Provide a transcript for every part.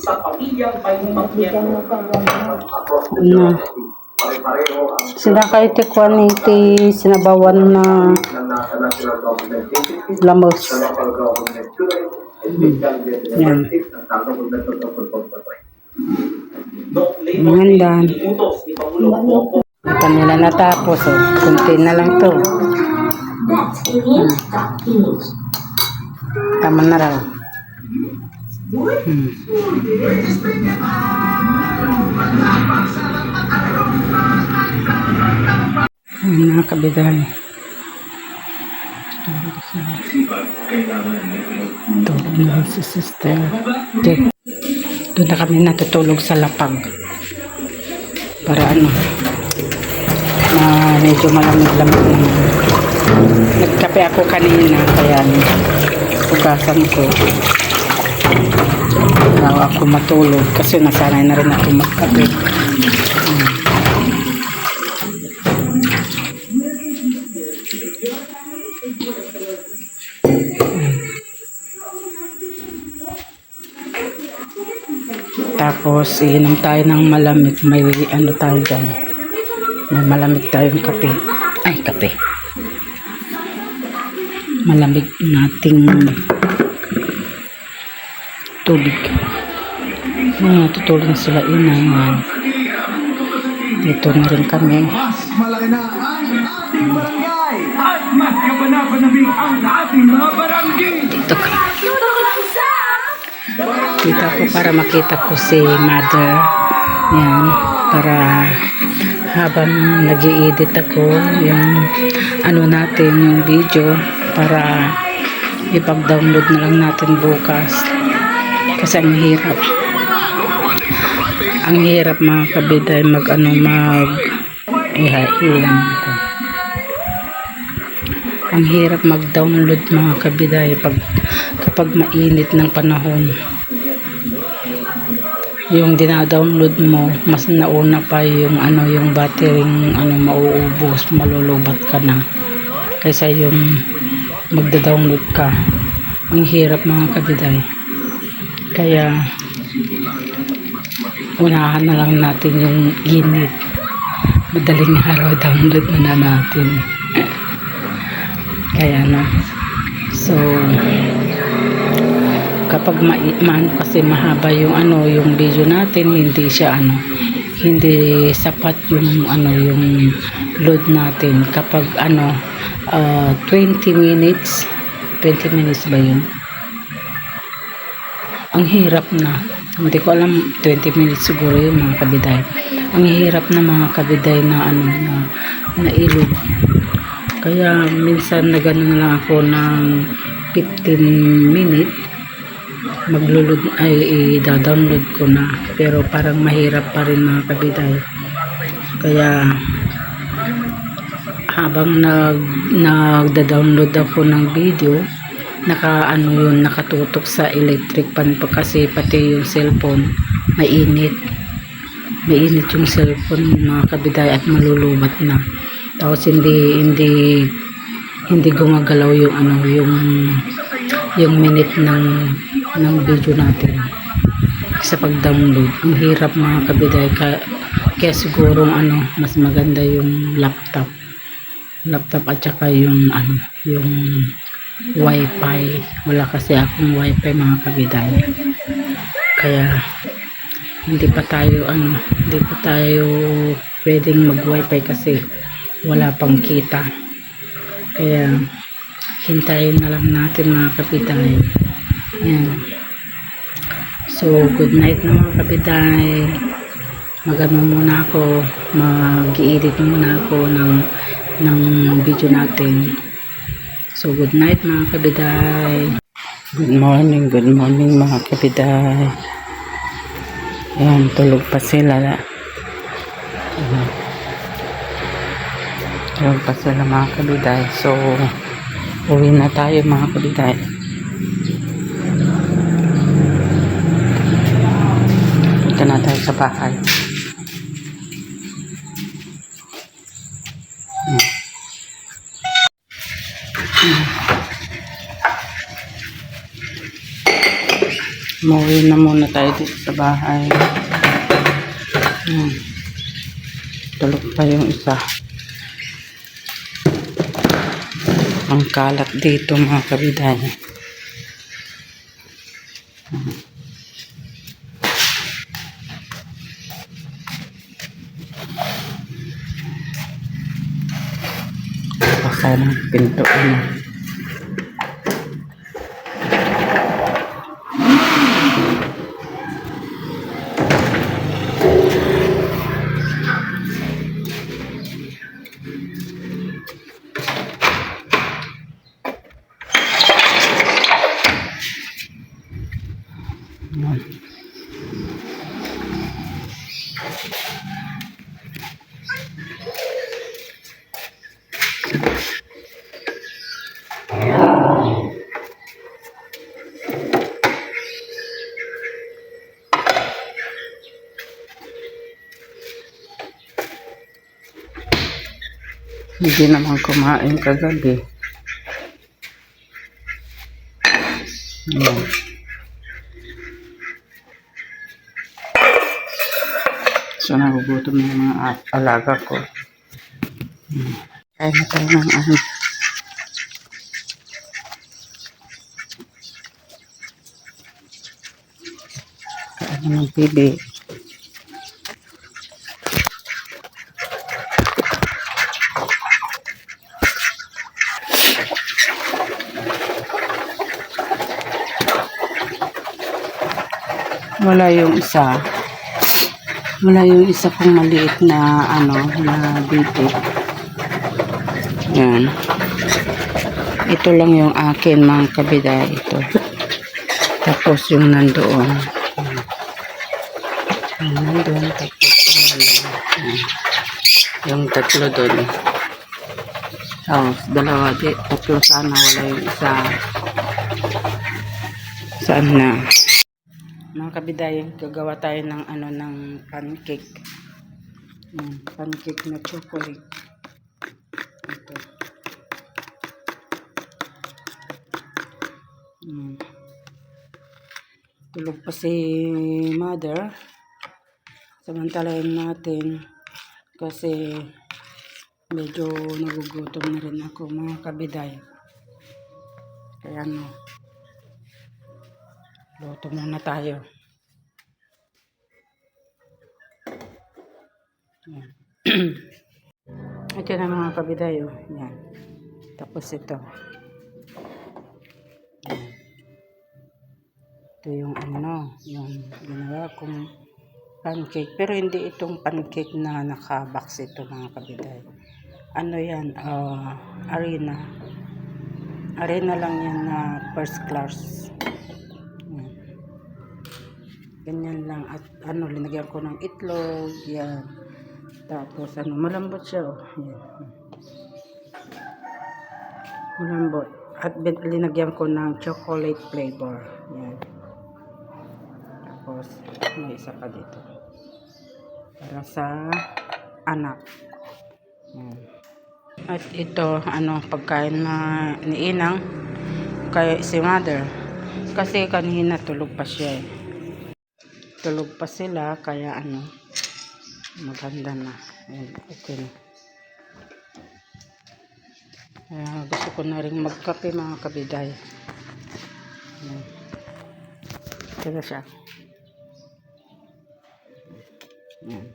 sa pamilyang may miyembro. Ano? Sinakay ti kwan iti sinabawan na lamos. Yan. Mandan. Kanila natapos, oh. Kunti na lang to. Tama na raw. Mga kabiday. Ito na si sister. Doon na kami natutulog sa lapag. Para ano, na medyo malamig-lamig naman. Nagkape ako kanina, kaya hugasan ko. Bago ako matulog kasi nasanay na rin ako magkape. Tapos iinom tayo ng malamig. May ano tayo dyan, may malamig tayong kape. Ay, kape, malamig nating tubig. Natutulog na sila inaman. Dito na rin kami. Mas malaki na ang ating barangay at mas kapanapanabing ang ating mga barangay. Dito ka. Kita ko para makita ko si mother. Yan. Para habang nag-i-edit ako yung ano natin, yung video, para ipag-download na lang natin bukas. Kasi ang hirap. Ang hirap mga kabiday ang hirap mag-download mga kabiday kapag mainit ng panahon. Yung dina-download mo, mas nauna pa yung yung battery mauubos, malulubat ka na kaysa yung magda-download ka. Ang hirap mga kabiday. Kaya unahan na lang natin yung init. Madaling araw download na natin. Kaya so kapag kasi mahaba yung yung video natin, hindi siya hindi sapat yung yung load natin. Kapag 20 minutes ba yun? Ang hirap na. Hindi ko alam, 20 minutes siguro yun mga kabiday. Ang hirap na mga kabiday na na ilog. Kaya minsan na gano'n lang ako ng 15 minutes maglulod i-download ko na, pero parang mahirap pa rin mga kabiday. Kaya habang nagda-download ako ng video, nakatutok sa electric pan pa, kasi pati yung cellphone mainit yung cellphone mga kabiday at malulubat na. Tapos hindi gumagalaw yung minute ng video natin sa pag-download. Ang hirap mga kabiday. Kaya siguro mas maganda yung laptop at saka yung wifi. Wala kasi akong wifi mga kabiday. Kaya hindi pa tayo pwedeng mag-wifi kasi wala pang kita. Kaya hintayin na lang natin mga kabiday. Yan. So good night na mga kabiday. Muna ako, mag-i-edit muna ako ng video natin. So good night mga kabiday. Good morning mga kabiday. Yan, tulog pa sila. Tulog pa sila mga kabiday. So uwi na tayo mga kabiday. Punta na tayo sa bahay. Umuwi na muna tayo dito sa bahay. Tulog pa yung isa. Ang kalat dito mga kabiday. Baka ng pinto ano. Hindi naman kumain kagabi. Ayan. So, nagugutom na yung mga alaga ko. Kaya na tayo ng ano. Kaya na ng bibi. Wala yung isa. Wala yung isa kong maliit na ano, na bibi. Yan. Ito lang yung akin mga kabida. Ito. Tapos yung nandoon. Nandoon. Tapos yung nandoon. Yung tatlo doon. Oh, dalawa. Tatlo sana. Wala yung isa. Saan na? Mga kabiday, gagawa tayo ng ano, ng pancake. Pancake na chocolate. Ito. Tulog pa si mother. Samantalahin natin kasi medyo nagugutom na rin ako mga kabiday. Kaya ano, luto muna tayo. Yan. Ito na mga kabiday. Yan. Tapos ito. Yan. Ito yung ano, yung ginawa kong pancake. Pero hindi itong pancake na naka-box ito mga kabiday. Ano yan? Arena. Arena lang yan na first class. Yan. Ganyan lang. At ano, linagyan ko ng itlog. Yan. Tapos ano, malambot siya. Oh. Yan. Malambot. At linagyan ko ng chocolate flavor. Yan. Tapos may isa pa dito. Para sa anak. Yan. At ito, ano, pagkain na ni Inang kay si mother. Kasi kanina tulog pa siya eh. Tulog pa sila, kaya ano, maganda na. Ayan, okay na. Gusto ko na rin magkape mga kabiday. Ayan. Ito na siya. Ayan.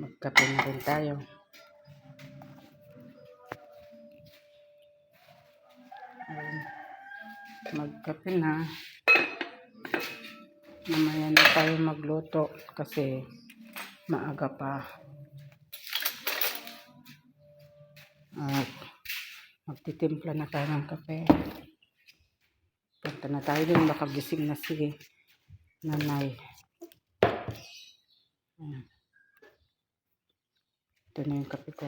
Magkape na rin tayo. Magkape na. Mamaya na tayo magluto kasi maaga pa. At magtitimpla na tayo ng kape. Punta na tayo din, baka gising na si nanay. Ito na yung kape ko.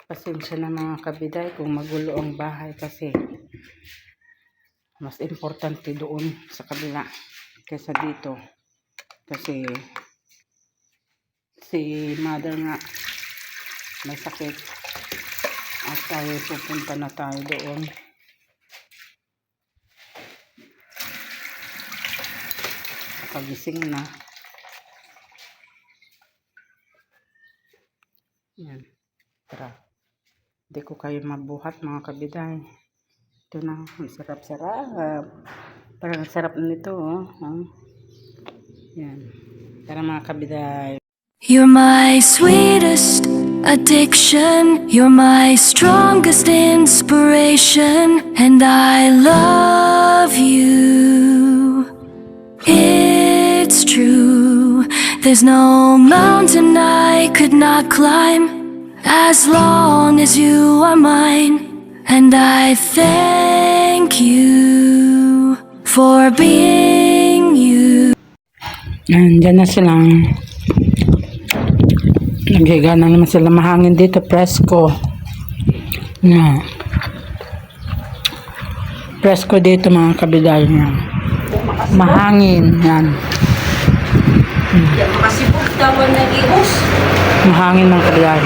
Pasensya na mga kabiday kung magulo ang bahay kasi mas importante doon sa kabila kaysa dito. Kasi si mother nga may sakit at tayo pupunta na tayo doon. Pagising na. Yan. Tara. Hindi ko kayo mabuhat mga kabiday. Ito na. Ang sarap-sarap. Parang sarap nito. Oh. Yan. Tara mga kabiday. You're my sweetest addiction. You're my strongest inspiration. And I love you. It's true. There's no mountain I could not climb as long as you are mine. And I thank you for being you. Andyan na silang naghiga na naman sila, mahangin dito, presko na presko dito mga kabiday niya, mahangin yan, Yan, makasipog tawan na ihos. mahangin mga kabiday.